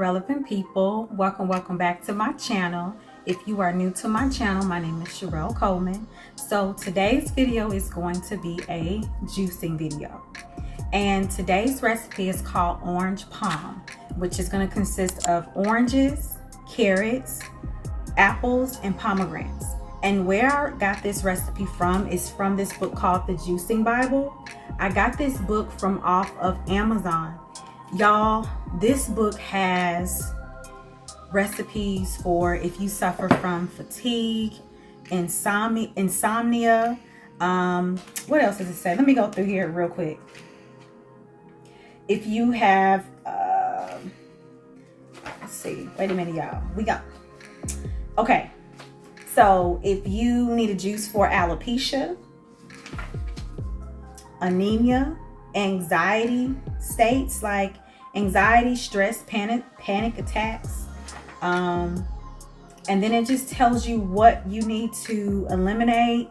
Relevant People. Welcome back to my channel. If you are new to my channel, my name is Coleman. So today's video is going to be a juicing video. And today's recipe is called Orange-Pom, which is going to consist of oranges, carrots, apples, and pomegranates. And where I got this recipe from is from this book called The Juicing Bible. I got this book from off of Amazon. Y'all, this book has recipes for if you suffer from fatigue, insomnia. What else does it say? Let me go through here real quick. If you have, let's see, wait a minute, y'all. Okay. So if you need a juice for alopecia, anemia, anxiety states like anxiety, stress, panic attacks, and then it just tells you what you need to eliminate,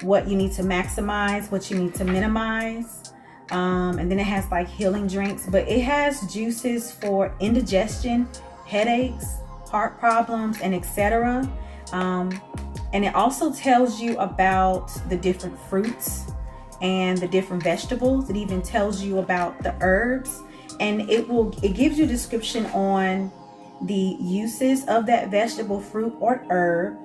what you need to maximize, what you need to minimize, and then it has like healing drinks, but it has juices for indigestion, headaches, heart problems, and etc. And it also tells you about the different fruits and the different vegetables. It even tells you about the herbs, and it gives you a description on the uses of that vegetable, fruit, or herb,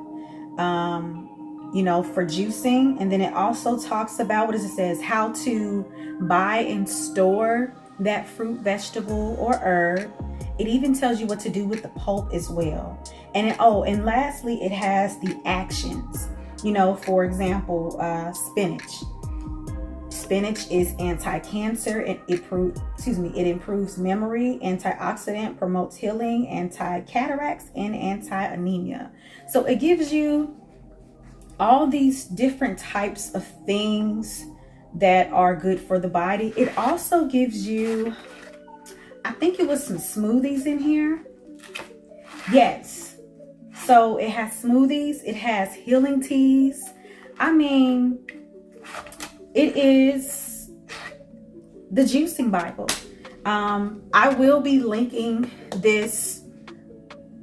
for juicing. And then it also talks about, how to buy and store that fruit, vegetable, or herb. It even tells you what to do with the pulp as well. And lastly, it has the actions. For example, spinach. Spinach is anti-cancer. It improves memory, antioxidant, promotes healing, anti-cataracts, and anti-anemia. So it gives you all these different types of things that are good for the body. It also gives you, I think it was some smoothies in here. Yes. So it has smoothies. It has healing teas. It is the juicing Bible. I will be linking this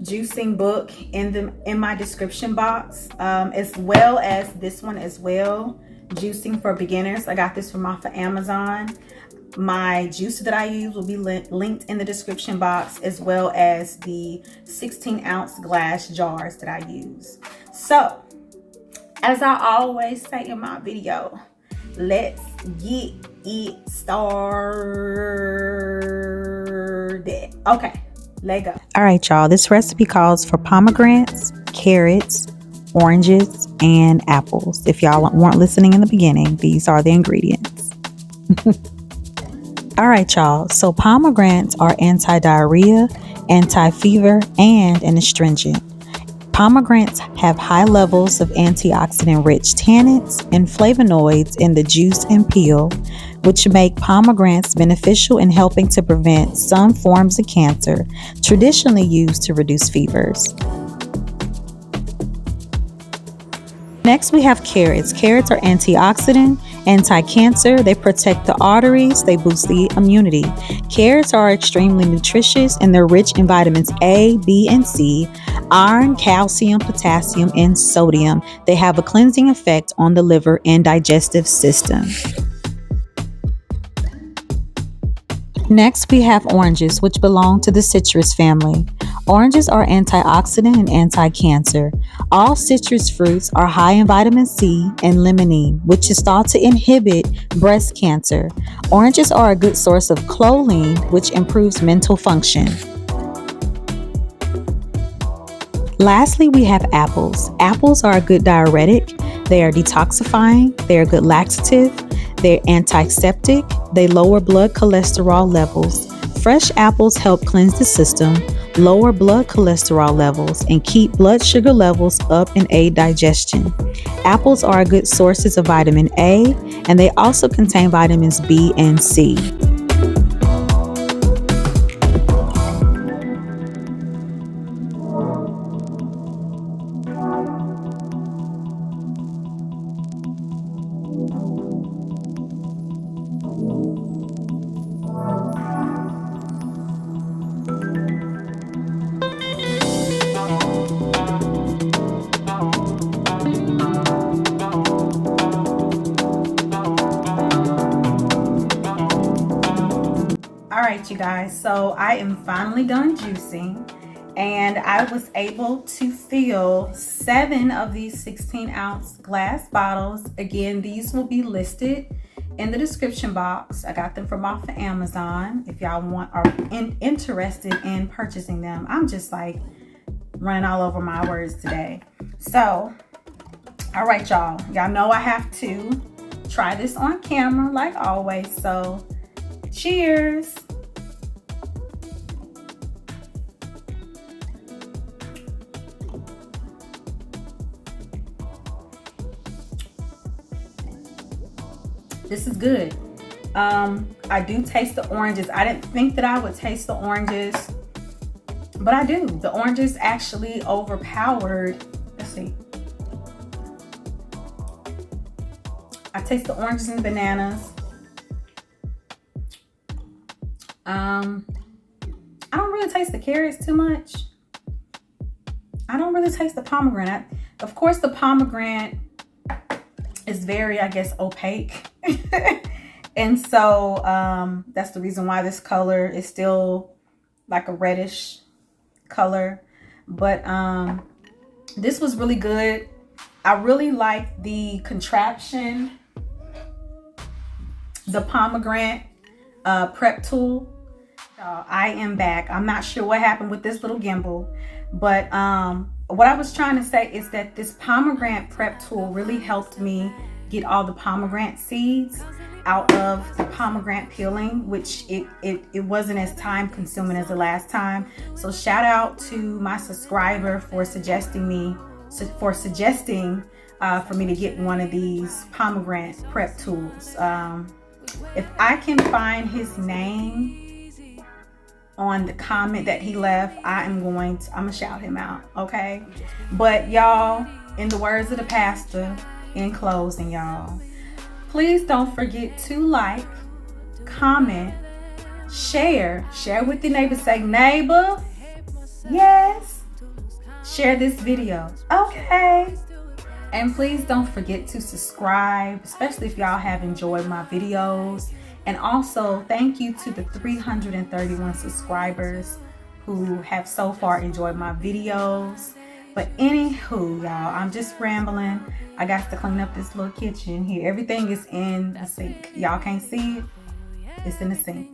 juicing book in my description box, as well as this one as well, Juicing for Beginners. I got this from off of Amazon. My juice that I use will be linked in the description box, as well as the 16-ounce glass jars that I use. So, as I always say in my video, let's get it started. Okay, let go. All right, y'all. This recipe calls for pomegranates, carrots, oranges, and apples. If y'all weren't listening in the beginning, these are the ingredients. All right, y'all. So pomegranates are anti-diarrhea, anti-fever, and an astringent. Pomegranates have high levels of antioxidant-rich tannins and flavonoids in the juice and peel, which make pomegranates beneficial in helping to prevent some forms of cancer, traditionally used to reduce fevers. Next, we have carrots. Carrots are antioxidant, anti-cancer. They protect the arteries. They boost the immunity. Carrots are extremely nutritious, and they're rich in vitamins A, B, and C, iron, calcium, potassium, and sodium. They have a cleansing effect on the liver and digestive system. Next, we have oranges, which belong to the citrus family. Oranges are antioxidant and anti-cancer. All citrus fruits are high in vitamin C and limonene, which is thought to inhibit breast cancer. Oranges are a good source of choline, which improves mental function. Lastly, we have apples. Apples are a good diuretic. They are detoxifying. They are a good laxative. They're antiseptic. They lower blood cholesterol levels. Fresh apples help cleanse the system, lower blood cholesterol levels, and keep blood sugar levels up and aid digestion. Apples are good sources of vitamin A, and they also contain vitamins B and C. right, you guys, so I am finally done juicing, and I was able to fill 7 of these 16-ounce glass bottles. Again, these will be listed in the description box. I got them from off of Amazon if y'all are interested in purchasing them. I'm just like running all over my words today. So, all right, y'all know I have to try this on camera like always, so cheers. This is good. I do taste the oranges. I didn't think that I would taste the oranges, but I do. The oranges actually overpowered. Let's see. I taste the oranges and bananas. I don't really taste the carrots too much. I don't really taste the pomegranate. Of course, the pomegranate is very, I guess, opaque. And so that's the reason why this color is still like a reddish color. But this was really good. I really like the contraption, the pomegranate prep tool. I am back. I'm not sure what happened with this little gimbal, but what I was trying to say is that this pomegranate prep tool really helped me get all the pomegranate seeds out of the pomegranate peeling, which it wasn't as time consuming as the last time. So shout out to my subscriber for suggesting for me to get one of these pomegranate prep tools. If I can find his name on the comment that he left, I'm gonna shout him out, okay? But y'all, in the words of the pastor, in closing, y'all, please don't forget to like, comment, share with your neighbor. Say, neighbor, yes, share this video, okay? And please don't forget to subscribe, especially if y'all have enjoyed my videos. And also, thank you to the 331 subscribers who have so far enjoyed my videos. But anywho, y'all, I'm just rambling. I got to clean up this little kitchen here. Everything is in the sink. Y'all can't see it. It's in the sink.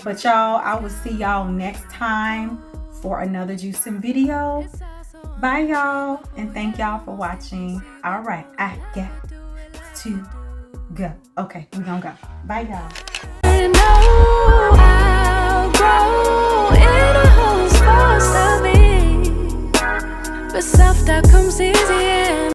But y'all, I will see y'all next time for another juicing video. Bye, y'all. And thank y'all for watching. All right, I got to go. Okay, we're gonna go. Bye, y'all.